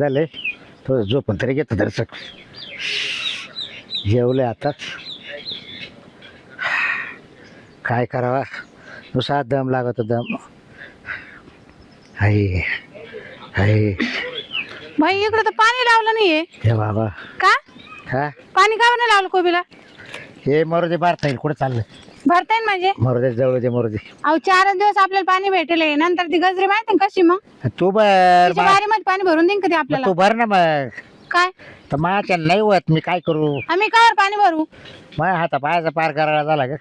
झाले थोडं झोपून तरी घेतो दर्शक. जेवले आताच. काय करावा नुसा दम लागतो दम. हाय हाय भाई इकडे तर पाणी लावलं नाहीये. हे बाबा का हा पाणी का नाही लावलं कोबीला? हे मरू दे बारता येईल कुठं चाललंय. भरता येईल म्हणजे मरू दे जवळ दे मरू दे. अहो 4 दिवस आपल्याला पाणी भेटेल नंतर ती गजरी माहिती ना कशी मग तू भर तिच्या बारीमध्ये पाणी भरून देईन कधी आपल्याला. तू भर ना मग. काय तर माझ्या नाही होत मी काय करू. आम्ही कावर पाणी भरू? माझ्या हाता पायाचा पार करायला झाला का.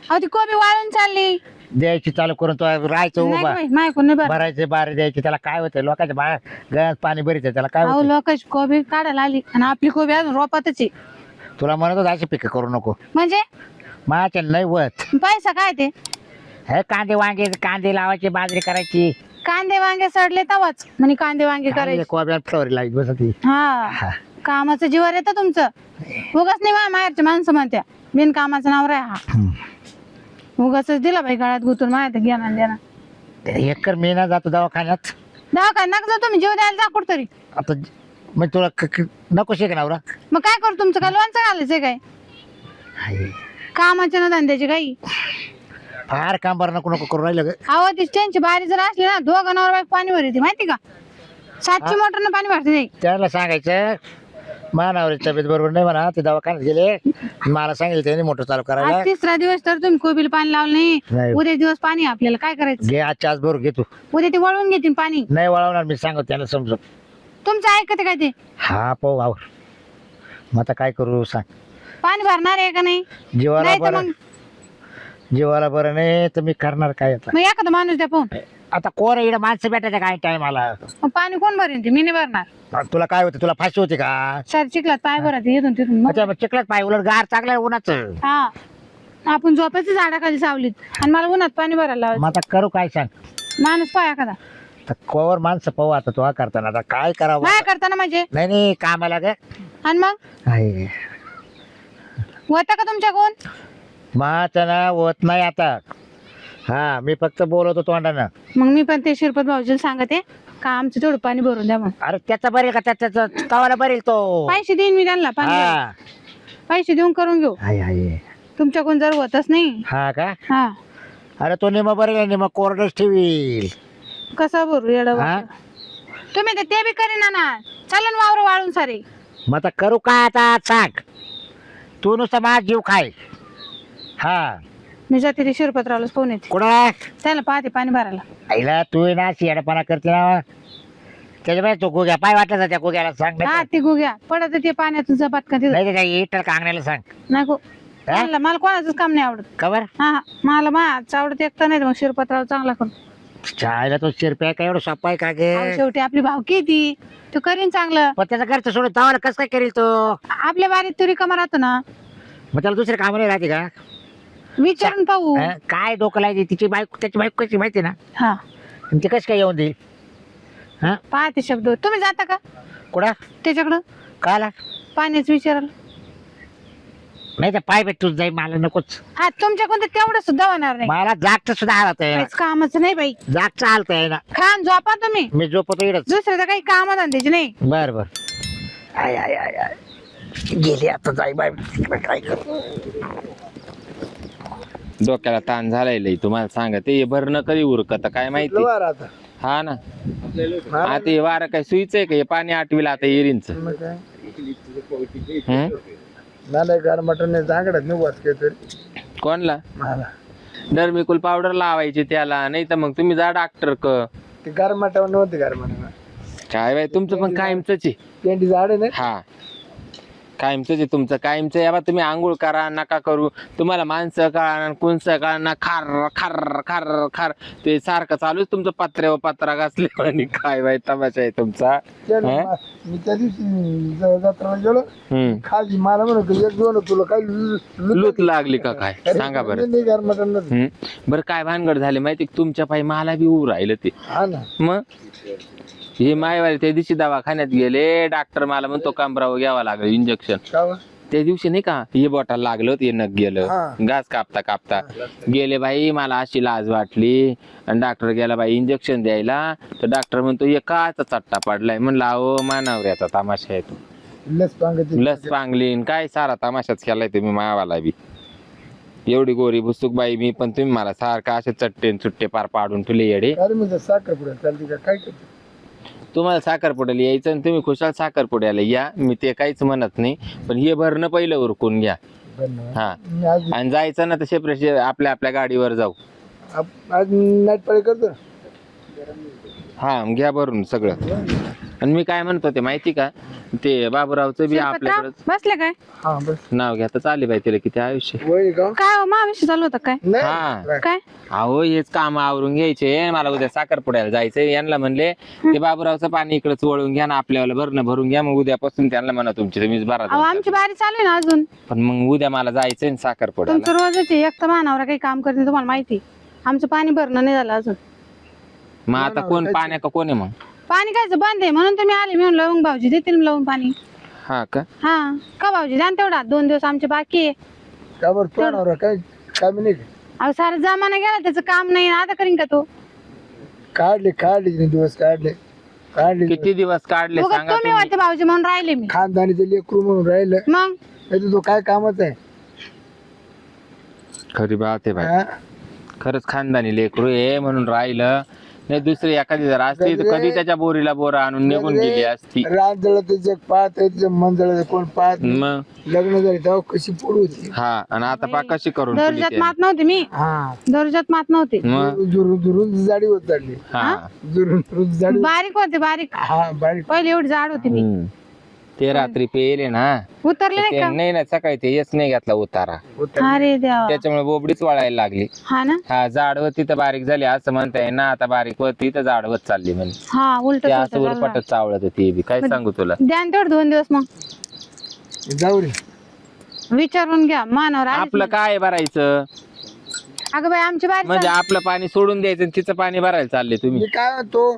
अहो ती कोबी वाळून चालली. द्यायची चालू करून तो राहायचं उभा मायकून नाही भर. भरायचे बारे द्यायचे त्याला काय होतं लोकांच्या बाहेर गळ्यात पाणी भरीत त्याला काय अहो होतं. लोकांची कोबी काढायला आली आणि आपली कोबी अजून रोपातच आहे. तुला म्हणत होत अशी पिकं करू नको. म्हणजे माझ्या नाही होत. पैसा काय ते? हे कांदे वांगे कांदे लावायचे बाजरी करायची. कांदे वांगे सडले तवाच म्हणे कांदे वांगे करायचे. कोब्यात फ्लॉरी लाईट बसती. हा कामाचं जीवर येतं तुमचं. उगाच नाही माझ्या माहेरचे माणसं म्हणत्या बिन कामाचं नाव रे हा. उगाच दिला बाई गळ्यात गुतून माझ्या घेणार देणार. एकर मी ना जातो दवाखान्यात. दवाखान्यात नका जाऊ तुम्ही जीव द्यायला जा कुठतरी. आता मग तुला नको शिक नवरा. मग काय करू तुमचं काय लोणचं घालायचंय काय? कामाच्या ना धंद्याची काही फार काम बरं नको नको करू राहिलं ग. अहो ती त्यांची बारी जर असली ना दोघं नवरा बायको पाणी भरते माहिती का? 700 मोटरनं पाणी भरते नाही. त्याला सांगायचं मानावरची तब्येत बरोबर नाही म्हणा ते दवाखान्यात गेले. मला सांगितलं त्याने मोटर चालू करायला. आज 3रा दिवस तर तुम्ही कोबीला पाणी लावलं नाही. नाही. उद्या दिवस पाणी आपल्याला काय करायचं? घे आजच्या आज बरोबर घेतो. उद्या ते वळवून घेतील पाणी. नाही वळवणार मी सांगतो त्याला समजून. तुमचं ऐकते काय ते? हा पाहू आवर. मग आता काय करू सांग. पाणी भरणार आहे का नाही? जीवाला नाही तर बरं मग जीवाला बरं नाही तर मी करणार काय आता. मग एखादा माणूस द्या पाहून. आता कोण इकडे माणसं भेटायचं काय टायमाला. मग पाणी कोण भरेन ते? मी नाही भरणार. तुला काय होतं तुला फाशी होती का. सर चिखलात पाय भरत येतून तिथून मग. अच्छा मग चिखलात पाय उलट गार चांगलं उन्हाचं. हा आपण झोपायचं झाडाखाली सावलीत आणि मला उन्हात पाणी भरायला लावायचं. मग आता करू काय सांग. माणूस पाय एखादा तर कोवर माणसं पाहू आता तो करताना आता काय करावं. माया करताना म्हणजे नाही नाही कामाला ग. आणि मग आहे होता का तुमच्या कोण? माझं ना होत नाही आता. हा मी फक्त बोलवतो तोंडानं. मग मी पण ते शिरपत भाऊजीला सांगते का आमचं थोडं पाणी भरून द्या. मग अरे त्याचा बरेल का त्याचा तवाला बरेल तो. पैसे देईन मी त्यांना पाणी भरायला. हा पैसे देऊन करून घेऊ. आहे आहे तुमच्या कोण जर होतच नाही. हा का. हा अरे तो निम बरेल निम कोरडच ठेवील. कसा भरू येडं हा तुम्ही ते बी करीना ना. चालेल वावर वाळून सारे. मग आता करू काय आता सांग. तू नुसतं माझ जीव खाय. हा मी जाते ते शिरपतरावलाच फोन येते. कुठं त्याला पाहते पाणी भरायला. आईला तू ना शियाडपणा करते ना. त्याच्यामुळे तो गोग्या पाय वाटला त्या गोग्याला सांग. हा ती गुग्या पडत ते पाण्यातून जपात का तिथं. नाही काय इटर कांगण्याला सांग. नको मला कोणाचंच काम नाही आवडत. खबर हा हा मला माझं आवडत एकटा नाही तर मग शिरपतराव चांगला करतो. चायला तो शिरप्या काय एवढं सोपा आहे का गे. अहो, शेवटी आपली भावकी आहे ती. तो करीन चांगलं. पण त्याचा घरचं सोडून तवाला कसं काय करेल तो. आपल्या बारीत तरी रिकामा राहतो ना. मग त्याला दुसरे काम नाही राहते का. विचारून पाहू. काय डोकं लायची तिची बायको त्याची बायको कशी माहिती ना. हा आणि ती कशी काय येऊन देईल. हा पाहते शब्द. तुम्ही जाता का कुठं त्याच्याकडं काला. पाण्याचं विचारायला? नाही तर पाय भेट तुझ जाईल मला नकोच. हा तुमच्या कोणतं तेवढं सुद्धा होणार नाही. मला जागचं सुद्धा हालत आहे. काहीच कामाचं नाही बाई. जागचं हालत आहे ना. खान झोपा तुम्ही. मी झोपतो इकडंच. दुसरं तर काही काम धंद्याचे नाही. बर बर आय आय आय आय गेली आता जाई बाय काय करू. डोक्याला ताण झालाय लई तुम्हाला सांगा. ते भरणं कधी उरकत काय माहिती. हा ना आता हे वारं काय सुईच आहे का. हे पाणी आठविला आता एरींच. कोणला डर्मिकुल पावडर लावायची त्याला. नाही तर मग तुम्ही जा डॉक्टर क. काय बाय तुमचं पण कायमच आहे. हा कायमच आहे तुमचं. कायमच याबा तुम्ही आंघोळ करा नका करू. तुम्हाला माणसं कळणार कुणसं कळणार. खार खार खार खार ते सारखं चालूच तुमचं पत्र्यावर पत्रा घासले. आणि काय बाय तमाशा आहे तुमचा. मी त्या दिवशी जत्रा गेलो खाली मला म्हणत एक दोन तुला काय लूत लागली का काय सांगा बरं. बरं काय भानगड झाले माहिती तुमच्या पायी मला बी उभं राहिलं ते. हा ना मग हे मायवाले त्या दिवशी दवाखान्यात गेले. डॉक्टर मला म्हणतो कमरावर घ्यावा लागेल इंजेक्शन. त्या दिवशी नाही का हे बोटाला लागलं होतं, हे नख गेलं हा. घास कापता कापता गेले बाई. मला अशी लाज वाटली आणि डॉक्टर गेला बाई इंजेक्शन द्यायला. तर डॉक्टर म्हणतो हे काचा चट्टा पडलाय. म्हणलं अहो मानावऱ्याचा तमाशा आहे तो. लस पांगलीन काय सारा तमाशाच केलाय तुम्ही मावाला बी. एवढी गोरी भुसुक बाई मी, पण तुम्ही मला सारखा असे चट्टे न सुट्टे पार पाडून तुले येडे. अरे म्हणजे साखर पुढे चालते का काय करतो? तुम्हाला साखरपुड्याला यायचं आणि तुम्ही खुशाल साखरपुड्याला या, मी ते काहीच म्हणत नाही. पण हे भरणं पहिलं उरकून घ्या. हा मी आज आणि जायचं ना तर सेपरेट आपल्या आपल्या गाडीवर जाऊ. आज नाईट पाळी करतो. हा घ्या भरून सगळं. आणि मी काय म्हणतो ते माहिती का, ते बाबूरावचं बी आपल्याकडे बसले काय हा बस नाव घ्या तर चाले बाई, तिला किती आयुष्य. वय का काय हो माविषयी चालू होतं काय हा. नाही काय अहो हेच काम आवरून घ्यायचे, मला उद्या साखरपुड्याला जायचंय. यांना म्हणले ते बाबूरावचं पाणी इकडे वळून घ्या ना, आपल्याला भरणं भरून घ्या. मग उद्यापासून त्यांना म्हणा तुमची तुम्हीच भरा. अहो आमची बारी चालू आहे ना अजून. पण मग उद्या मला जायचंय ना साखरपुड्याला. तुमचं रोजच आहे. एक तर मानावर काही काम करते तुम्हाला माहिती. आमचं पाणी भरणं नाही झालं अजून. मग आता कोण पाण्या का कोण आहे मग? पाणी कायचं बंद आहे म्हणून तुम्ही आले. मी म्हणलं मग भाऊजी देतील लावून पाणी. हा का? हा का भाऊजी द्या ना तेवढा. 2 दिवस आमचे बाकी आहे. का बरं तू आणणार काय काम नाही का? अहो सारा जमाना गेला त्याचं काम नाही. आता करीन का तो? काढले दिवस काढले किती दिवस काढले उगाच सांगा तुम्ही तुम्ही. होते भाऊजी म्हणून राहिले मी. खानदानीचे लेकरू म्हणून राहिलं. मग नाही तर तो काय कामच आहे. खरी बात आहे बाई. हा? खरंच खानदानी लेकरू आहे म्हणून राहिलं. नाही दुसरी एखादी जर असती तर कधी त्याच्या बोरीला बोर आणून निघून गेली असती. रात जळ ते जग पाहत मन जळ कोण पाहत नाही. मग लग्न झाले तेव्हा कशी पोड होती. हा आणि आता पा कशी करून ठेवली दर्जात त्याने. मात नव्हती मी. हा दर्जात मात नव्हती. मग जुरून जुरून जाडी होत चालली. हा जुरून जुरून जाडी बारीक होते बारीक. हा बारीक पहिले एवढी जाड होती मी. ते रात्री पेले ना, उतरले नाही ते का? नाही ना सकाळी ते येच नाही घातला उतारा, अरे देवा. त्याच्यामुळे बोबडीच वळायला लागली. हा ना. हा जाड होती तर बारीक झाली असं म्हणताय ना. आता बारीक होती तर जाड होत चालली म्हणे. हा उलट ते असं उरपाटच चावळत होती बी. काय सांगू तुला. द्या ना तेवढं 2 दिवस. मग जाऊ रे. विचारून घ्या मानावर आलीच आपलं नाही. काय भरायचं अगं बाई आमची बारी म्हणजे आपलं पाणी सोडून द्यायचं आणि तिचं पाणी भरायला चालले तुम्ही. मी काय म्हणतो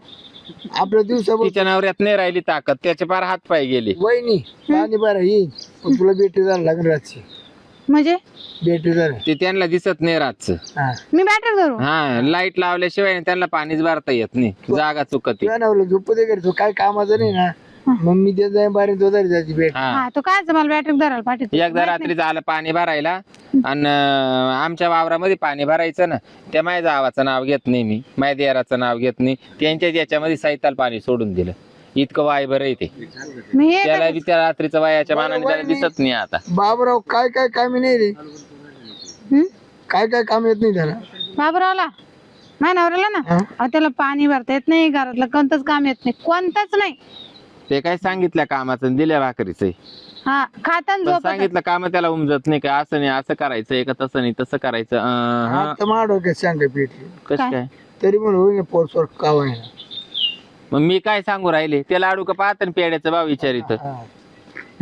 आपल्या दिवसावर तिच्या नवऱ्यात नाही राहिली ताकद, त्याचे पार हात पाय गेले. वहिनी पाणी बरं येईल पण तुला बेटी जायला लागेल रातची. म्हणजे बेटी झालं. ते त्यांना दिसत नाही रातचं. हा मी बॅटर धरू. हा लाईट लावल्याशिवाय त्यांना पाणीच भरता येत नाही. जागा चुकते. तुझ्या नवला झोप दे घरी. तो काय कामाचं नाही ना. मग मी ते जाईन बारी तो तरी जायची बेट. हा हा तो काय मला बॅटरी धरायला पाठवतो. एकदा रात्री झालं पाणी भरायला आणि आमच्या वावरामध्ये पाणी भरायचं ना, त्या माझ्या जावाचं नाव घेत नाही मी, माझ्या देराचं नाव घेत नाही. त्यांच्या याच्यामध्ये साहित्याला पाणी सोडून दिलं. इतकं वाय बरं येते मी हे त्याला बी. त्या रात्रीचं वायाच्या मानाने त्याला दिसत नाही आता. बाबराव काय काय कामी नाही रे. हं? काय काय काम येत नाही त्याला. बाबूरावला माझ्या नवऱ्याला ना. हा? अहो त्याला पाणी भरता येत नाही. घरातलं कोणतंच काम येत नाही. कोणतंच नाही. ते काय सांगितलं कामाचं आणि दिल्या भाकरीचं. हा खाता पण झोप. सांगितलं काम त्याला उमजत नाही का. असं नाही असं करायचं का, तसं नाही तसं करायचं. आता मा डोक्यात सांगा पेटली कसं काय. तरी म्हणून होईना पोरसोर काव आहे ना. मग मी काय सांगू राहिले, ते लाडू का पाहत आणि पेड्याचा भाव विचारित.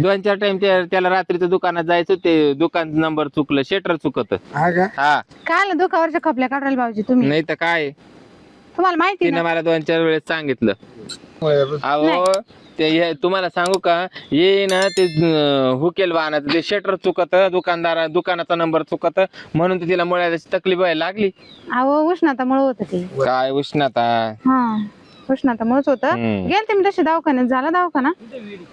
2-4 टाइम त्याला रात्रीचं दुकानात जायचं, ते दुकान नंबर चुकलं, शेटर चुकत. हा का हा काय दुखावरच्या खपल्या काढायला भाऊजी तुम्ही. नाही तर काय. तुम्हाला माहिती तिने ना. मला 2-4 वेळेस सांगितलं. अहो ते तुम्हाला सांगू का, ये ना ते हुकेल वाहनाचं ते शटर चुकत, दुकानाचा नंबर चुकत, म्हणून तर तिला मुळ्याची तकलीफ व्हायला लागली. अहो उष्णतामुळे होत ते. काय उष्णता. हा उष्णतामुळेच होत. हम्म. गेल तुम्ही तशी दवाखान्यात. झाला दवाखाना.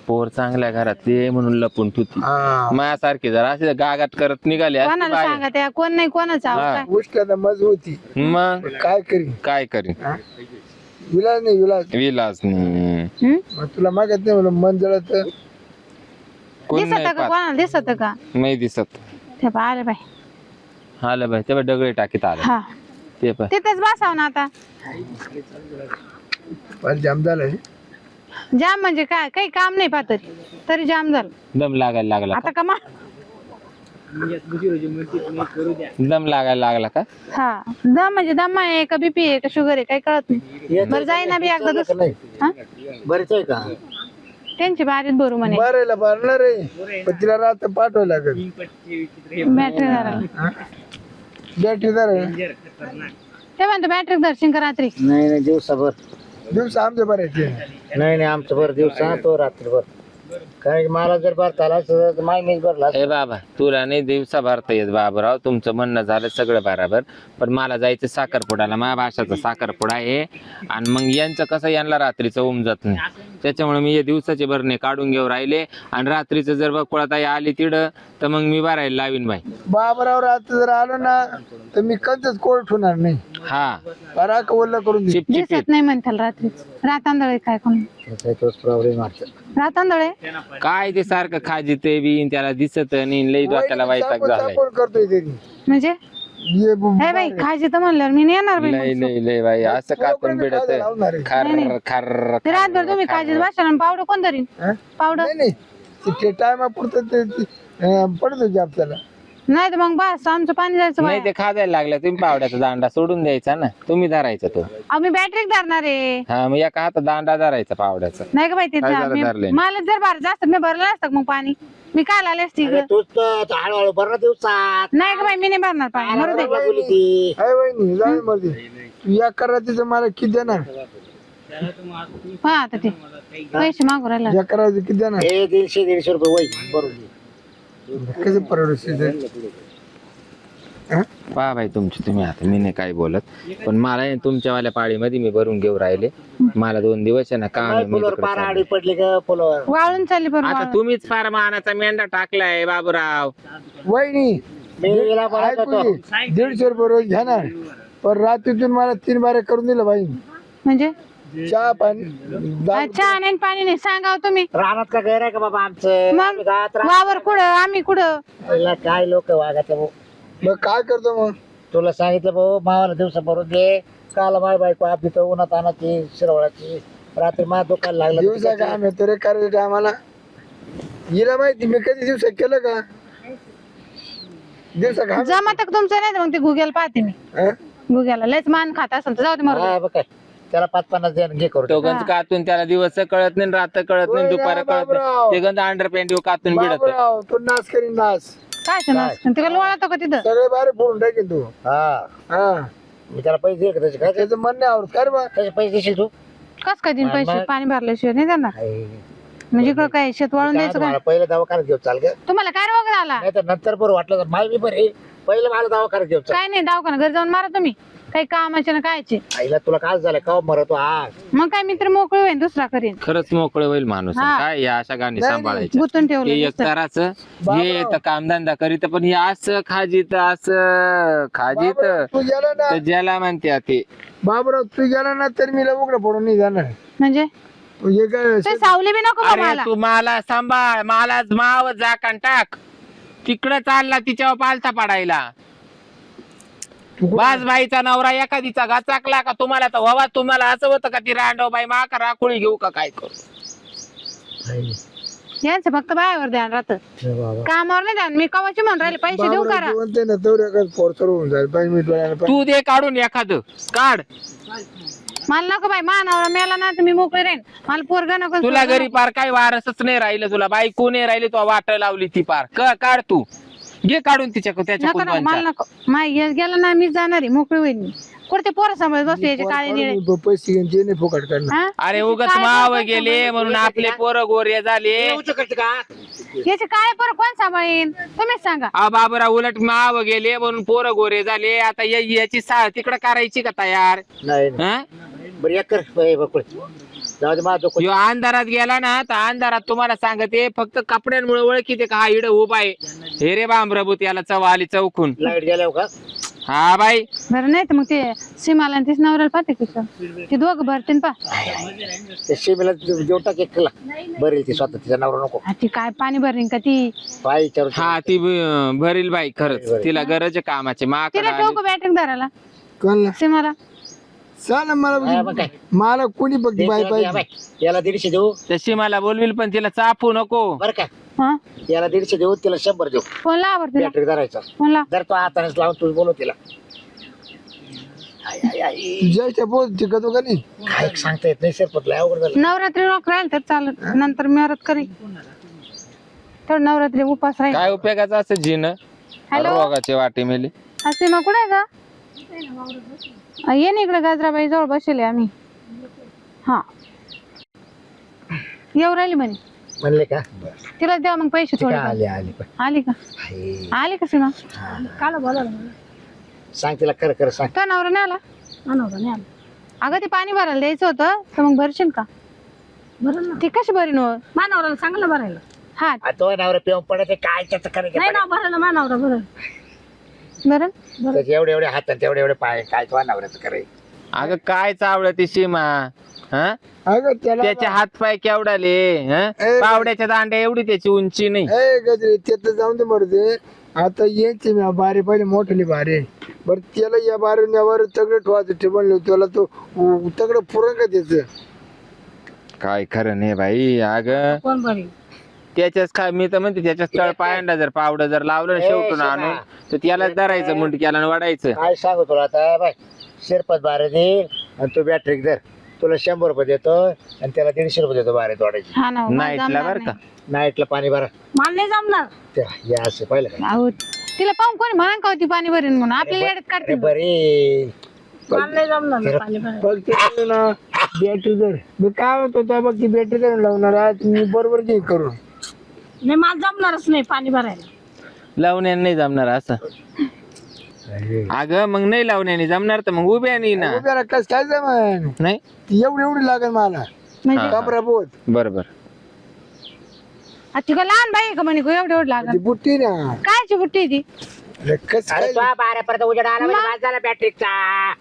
पोर चांगल्या घरात ते म्हणून लपून ठुती. हा. माझ्यासारखी जरा असे गागाट करत निघाले असते कोणाला बाहेर. सांगा त्या कोण नाही कोणाचं. अहो हा. काय. उष्णता मज होती. मग काय करी काय करीन. विलाज नाही विलाज. विलास नाही. हं? मग तुला मागत नाही म्हणून मन जळत. कोण दिसत नाही का पाहत. कोणाला दिसत का. नाही दिसत. ते आले बाई. आलं बाई तेव्हा दगडे टाकीत आलं हा ते पण. तिथेच बसाव ना आता. पण जाम झालं. जाम म्हणजे काय काही काम नाही पाहत तरी जाम झालं. दम लागायला लागला आता का दम लागायला लागला का. हा दम म्हणजे दम आहे का बीपी आहे का शुगर आहे काही कळत नाही. बरं जाई ना बी एकदा बरेच आहे का. त्यांची बारीत भरू म्हणे. बरायला भरणार आहे पण तिला रात पाठवावं लागेल. बॅटरी धरायला. बॅटरी जरा ते म्हणतो बॅटरी दर्शन का रात्री. नाही नाही दिवसाभर. दिवस आमचे बरायचे. नाही नाही आमचं भर दिवसा तो रात्रभर. कारण की मला जर भरता आला असतं तर माय मीच भरला असता. ए बाबा तुला नाही दिवसा भरता येत बाबराव, तुमचं म्हणणं झालं सगळं बरोबर, पण मला जायचं साखरपुड्याला, माझ्या भाषाचा साखरपुडा आहे आणि मग यांचं कसं यांना रात्रीचं उमजत नाही, त्याच्यामुळे मी हे दिवसाचे भरणे काढून घेऊन राहिले आणि रात्रीचं जर बकुळाताई आली तिडं तर मग मी भरायला लावीन बाई. बाबराव रात्र जर आलो ना तर मी कधीच कोर्ट होणार नाही. हा पराक ओल्ला करून दे. चिपचिपीत. दिसत नाही म्हणताल रात्रीच. रातांदळे काय कोण त्याचा तोच प्रॉब्लेम वाटतो. रातांदळे काय ते सारखं खाजी ते बी त्याला दिसत नाही, लई डोक्याला वैताग झालाय. कोण करतोय तरी म्हणजे ये हे बाई खायचे तर म्हणल्यावर मी नाही येणार बाई लय मग. लय लय बाई असं कापून बिडत खर खर ते रातभर तुम्ही खायचे भाषण पावडं कोण तरी हा? पावडं नाही नाही ते टायमापुरतं पडतो की आपल्याला. नाही तर मग बस आमचं पाणी जायचं नाही बाहेर. ते खाजायला लागलं, तुम्ही पावड्याचा दांडा सोडून द्यायचा ना, तुम्ही धरायचा तो. आम्ही बॅटरी धरणार आहे. हा मग एका हातात दांडा धरायचा पावड्याचा. नाही का बाई ते काय झालं धरलंय? मला जर भरायचं असतं मी भरलं असतं का मग पाणी, मी काय आले असते अरे इकडं. तूच तर हळूहळू भरणं दिवसात. नाही का बाई मी नाही भरणार पाणी, मरू दे. बोली ती. हाय वहिनी जाऊ मध्ये तू या करायचं मला किती देणार? हा आता ते पैसे मागू राहिला. या करायचं किती देणार? हे 150 रुपये वय बरोबर. कसं परवडत? पहा बाई तुमची तुम्ही, आता मी नाही काही बोलत, पण मला आहे तुमच्यावाल्या पाळीमध्ये मी भरून घेऊ राहिले. मला 2 दिवस आहे ना काम आहे, मी फुलावर तिकडे पार चाललोय. आडी पडली का फुलावर. वाळून चालली आता बरोबर. तुम्हीच फार मानाचा मेंढा टाकलाय बाबूराव. वहिनी मी हिला बोलत होतो. 150 रुपये रोज घेणार, पण रात्रीतून मला 3 बारे करून दिलं बाई. म्हणजे चहा पाणी चहा नाही पाणी नाही सांगाव तुम्ही. रानात का गैर आहे का बाबा आमचं? मग आम्ही गावात वावर कुठं आम्ही कुठं. राहिला काय लोक वागायचं भाऊ. मग काय करतो मग? तुला सांगितलं भाऊ मावाला दिवसा भरून दे. काल माय बायको आपली तर उन्हात आणाची शिरवळाची रात्री माझ्या दुकान लागलं. दिवसा काम येतो रे करायचं आम्हाला. हिला माहिती मी कधी दिवसा केलं का? दिवसा काम जमत तुमचं नाही तर मग ते गुगल पाहते मी. हं? गुगलला लयच मान खात असेल तर जाऊ दे मरू दे. हा, बघ काय. त्याला 5-50 द्या घे करू. तो गंज कातून त्याला दिवस कळत नाही, रात कळत नाही, होय दुपार ना, कळत बाबूराव. नाही, ते गंज अंडरपॅन्ट कातून बिडत. बाबूराव, तो नाच करीन नाच. काय सांगणार तिला लोळतो का तिथं. सगळे बारे फोडून टाकेन तू. हा हा मी त्याला पैसे दे का त्याचे काय त्याचं म्हणणे आवडत काय रे बा? त्याचे पैसे देशील तू? कस काय देईन पैसे मग- पाणी भरल्याशिवाय नाही जाणार. आई, म्हणजे इकडं काय शेत वाळून काय द्यायचं काय. तुम्हाला पहिलं दवाखान्यात घेऊन चाल ग. तुम्हाला काय रोग झाला. नाही तर नंतर बरं वाटलं तर माय बी बरं आहे. पहिलं मला दवाखान्यात घेऊन चाल. काय नाही दवाखाना घरी जाऊन मारा तुम्ही. काही कामाचे ना कायचे. आईला तुला काय झालं का मरतो हा? मग काय मित्र मोकळे होईल दुसरा करीन. खरंच मोकळं होईल माणूस. हा. काय या अशा गाणी सांभाळायच्या. गुंतून हे ठेवलं एक नुसतं. करायचं, हे तर कामधंदा करीत, पण हे असं खाजीत असं खाजीत बाबूराव, तू गेला ना तर ज्याला म्हणते ते. बाबूराव तू गेला ना तर मी उघडं पडून नाही जाणार. म्हणजे हे काय ते सावली बी नको बा अरे मला. तू मला सांभाळ, मला माव जाकण टाक. तिकडं चालला तिच्यावर पालथा पाडायला. बाज बाईचा नवरा एखादीचा गाचाकला का तुम्हाला तर व्हावा. तुम्हाला असं होतं का ती रांडव बाई माका राखोळी घेऊ का काय करू. यांचं फक्त बायावर ध्यान राहतं, कामावर नाही ध्यान. मी कवाची म्हणून राहिले पैसे देऊ करा. म्हणते ना तेवढ्या पोरचर होऊन जाईल 5 मिनिट वेळाला. तू दे काढून एखादं काढ. मला नको बाई मानावर मेला ना तर मी मोकळी राहीन. मला पोरगा नको. तुला घरी पार काही वारसच नाही राहिलं, तुला बायको नाही राहिली, तू वाट लावली ती पार. काढ तू, घे काढून तिच्या त्याच्या नको नको मला नको. माय गेला ना मी जाणार आहे मोकळी होईल मी. कुठे पोरं सांभाळत बसले याचे काळे निळे. पैसे घेऊन ते नाही फुकट करणार. हा? अरे उगाच काय माव बोलतोय गेले सांभाळून? म्हणून आपले पोरं गोरे झाले. याचे काळे पोरं कोण सांभाळीन तुम्हीच सांगा. बाबरा उलट माव गेले म्हणून पोरं गोरे झाले. आता याची तिकडं करायची का तयार. नाही हं? बरं एक कर बकुळे. जाऊ दे माझं ह्यो अंधारात गेला ना तर अंधारात तुम्हाला सांगते फक्त कपड्यांमुळे ओळखीते का हा इड उभा आहे. हे रे बांबरभूत याला चव आली चौकून. लाईट गेल्यावर का? हा बाई बरं नाही तर मग ते सीमाला आणि तीच नवऱ्याला पाहते की ते दोघं भरतीन पा. ते शिमेला जेव टाक एकला बरेल ती स्वतः तिचा नवरा नको ती काय पाणी भरीन का ती. पाय विचारू. हा ती भरील बाई खरंच. तिला गरज आहे कामाची. माकडं तिला आली. ठोकू बॅटरी धरायला कोणला सीमाला. चाल हा, मग मला काय? मला कोणी बघ बाय या बाई, याला 150 देऊ तशी मला बोलविल पण तिला चापू नको. बरं का? हा याला 150 देऊ तिला 100 देऊ. फोन लावर तिला. बॅटरी धरायचा फोन लाव. जर तो हातानेच लावून तू बोलव तिला. ज्येष्ठ बोल टिकतो का नाही. काय सांगता येत नाही सरपतला अवघड झालं. नवरात्री रोख राहील तर चालत. नंतर मेहरत करी थोडं नवरात्री उपास राहील. काय उपयोगाचं असं जिन हॅलो. रोगाचे वाटे मेले. हा सीमा कुठे आहे का. ये ना इकडे गाजराबाई जवळ बसले आम्ही. हा येऊ राहिली म्हणे. म्हणले का तिला द्या मग पैसे ती थोडे का आली आली पण आली का हाय. आली का सीमा काल बोला सांग तिला कर सांग तो नवरा नाही आला नाही आलं अगं ते पाणी भरायला द्यायचं होतं तर मग भरशील का बरं ना ती कशी भरीन हो? मानावराला चांगलं भरायला हा तो नवरा पिऊन पडत काय त्याचं नाही करायचं ना भरायला मानावरा भरायला बरं त्याचे एवढे एवढे हात तेवढे एवढे पाय काय तो नवऱ्याचं करायचं अगं काय चावलं ती सीमा हा अगं त्याला त्याचे हात पाय केवढाले पावड्याच्या दांड्या एवढी त्याची उंची नाही ए गजरे ते तर जाऊन दे मरते आता यायचे मी बारे पहिले मोठली बारे बर त्याला या बारेवर तगडे ठेवायचं टेबल त्याला तो तगड पुरण का त्याच काय खरं नाही बाई अगं कोण भरी त्याच्याच काय मी तर म्हणते त्याच्याच तळ पायांना जर पावडं जर लावलं ना शेवटून सीमा. आणून तर त्यालाच धरायचं मुंडक्याला आणि वाढायचं काय सांगू तुला आता बाय शिरपत बारे देईल आणि तू बॅटरी धर तुला 100 रुपये देतो आणि त्याला 150 रुपये देतो बारे तोडायची हा ना मला नाईटला जमणार बर का नाही. नाईटला पाणी भरा मला नाही जमणार या असं पाहिलं का अहो, तिला पाहून कोणी म्हणा का होती पाणी भरीन म्हणून आपल्याला येड्यात अरे काढतील बरे मला नाही जमणार ना पाणी भरायला फक्त ना बॅटरी धर मी काय म्हणतो तो बघ ती बॅटरी धरून लावणार आहे मी बरोबर घेईन करून नाही मला जमणारच नाही पाणी भरायला लावण्याने नाही जमणार असं अगं मग नाही लावण्याने जमणार तर मग उभ्याने ना उभ्याला कस काय जमान नाही ती एवढी एवढी लागेल मला म्हणजे हा. कमरा बोत बरोबर ती का लहान बाई आहे का म्हणे एवढं एवढं ती लागत बुट्टी ना कायची बुट्टी ती कस अरे काय तो 12 पर्यंत उजेड आला म्हणजे बाद झाला बॅटरीचा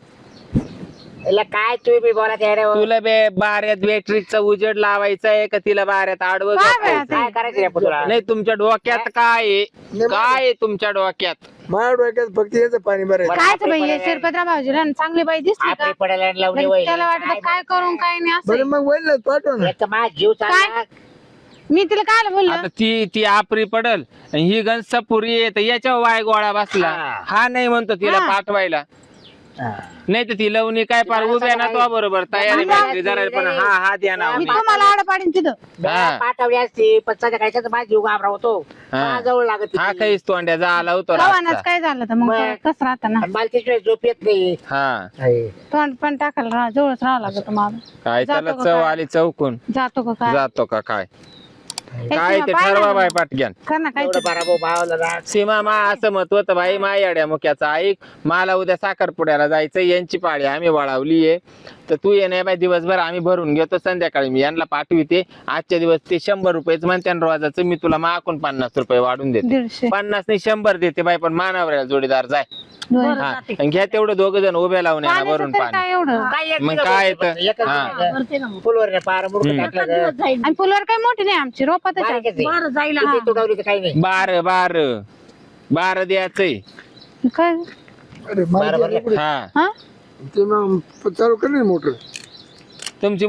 याला काय तुम्ही बी बोलत आहे रे हो? तुला बे बाऱ्यात बॅटरीचा उजेड लावायचा आहे का तिला बाऱ्यात आडवं काय झोपायचं? बाई काय करायचं रे तुला नाही तुमच्या डोक्यात काय आहे? काय आहे तुमच्या डोक्यात माझ्या डोक्यात फक्त याचं पाणी भरायचं कायच बाई हे शिरपतराव भाऊजीला चांगली बाई दिसली का आपली पडायला लावली लगेच वय त्याला वाटत काय करून काय नाही असं बरं मग वळलं पाठव ना एक तर माझा जीव चालला मी तिला काय बोललो आता ती आपरी पडल आणि ही गण सपुरी आहे तर याच्या वाय गोळा बसला हा. हा नाही म्हणतो तिला हा. पाठवायला हा. नाही तर ती लवणी काय पार उभ्या ना तो बरोबर तयारी बॅटरी जरा पण हा द्या ना मी तुम्हाला आड पाडीन तिथं हा. पाठवली असती पण संध्याकाळच्या माझा जीव घाबरा होतो हा. जवळ लागत हा काहीच तोंड्या झाला होतो कवानाच रातचा. काय झालं तर मग मग. कसं राहतं ना मला त्याशिवाय झोप येत नाही हा तोंड पण टाकायला जवळच राहावं लागत मला काय जातो त्याला का चव काय? आली चौकून जातो का काय जातो का काय हे काय सीमा, ते पाय ठरवा ना. बाय पाटग्यान कर ना काय एवढं बारा भाऊ भावाला राहत सीमा मा असं मत होतं भाई मायाड्या मुख्याचा ऐक मला उद्या साखरपुड्याला जायचं यांची पाळी आम्ही वळावलीये तर तू ये नाही बाई दिवसभर आम्ही भरून घेतो संध्याकाळी मी यांना पाठविते आजच्या दिवस ते 100 रुपयेच म्हणते रोजाचं मी तुला माकून 50 रुपये वाढून देते 150 50 नाही 100 देते बाई पण मानावर जोडीदार जाय दोन. बरं हा जाते आणि घ्या तेवढं दोघं जण उभ्या लावून येणार पाण्याचं भरून तरी पाणी काय एवढं काय एक मग किलो काय भरतो तर? फक्त, एकच हा. दिवस. भरते ना मग फुलवर पार मुरुड हम्म. एका टाकलं दिवस जाईल आणि फुलवर काही मोठी नाही आमची रोपातच आहे. बारीकच आहे. बरं जाईल किती तुडवली तर काही नाही 12 द्यायचंय काय अरे मला बरं, बरं. ते हा हा ते मग चालू कर ना मोटर तुमची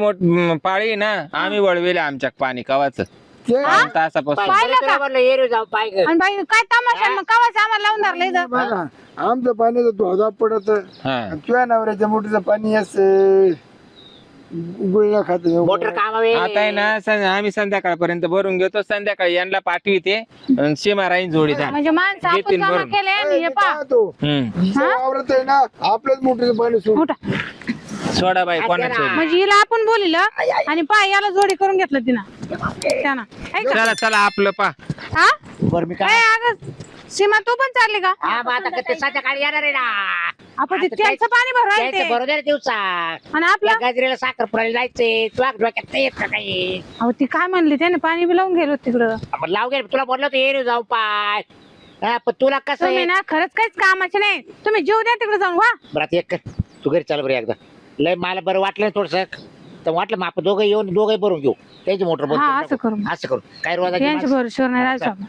पाळी आहे ना आम्ही वळवेले आमच्या पाणी कवाच ते तासापासून पाहिलं का? म्हणलं एरियो जाऊ पाय कर. आणि बाई काय तमाशा आहे? मग कवाच आम्हाला लावून धरलं इथं बघा आमचं पाण्याचा धोधा पडत हा तुझ्या नवऱ्याच्या मोठीचं पाणी असं गुळण्या खात मोटर कामावे आता आहे ना आम्ही संध्याकाळपर्यंत भरून घेतो संध्याकाळी यांना पाठविते आणि सीमा राहीन जोडीदार म्हणजे माणसं आपण येतील जमा भरून. केले आणि हे पा वावरत आहे ना आपल्याच मोठीचं पाणी सोड मोठा सोडा बाई कोणाच्या म्हणजे हिला आपण बोलिलं आणि पाय याला जोडी करून घेतलं तिनं त्यानं ऐका चला चला आपलं पा हा बरं मी काय ए, अगं सीमा तू पण चालली का हा मग आता कधी संध्याकाळी येणार आहे ना आपण ते त्यांचं पाणी भरायला त्याचं ते बरोबर दिवसा आणि आपला गजरेला साखर पुरायला जायचंय तुला डोक्यात नाही येत का काही अहो ती काय म्हणली त्याने पाणी बी लावून गेलो तिकडं आपण लाव गेल तुला बोललो होतं एरियो जाऊ पाय हा, पण तुला कसं तुम्ही आहे ना खरंच काहीच कामाचे नाही तुम्ही जीव द्या तिकडे जाऊन वा बरं आता एक कर तू घरी चाल बरं एकदा लय मला बरं वाटलं थोडस तर वाटलं मग आपण दोघं येऊन दोघंही भरून घेऊ त्याची मोटर हा, असं करू. असं करू काय रोज यांच्या भरोश्यावर नाही राहायचं आपण.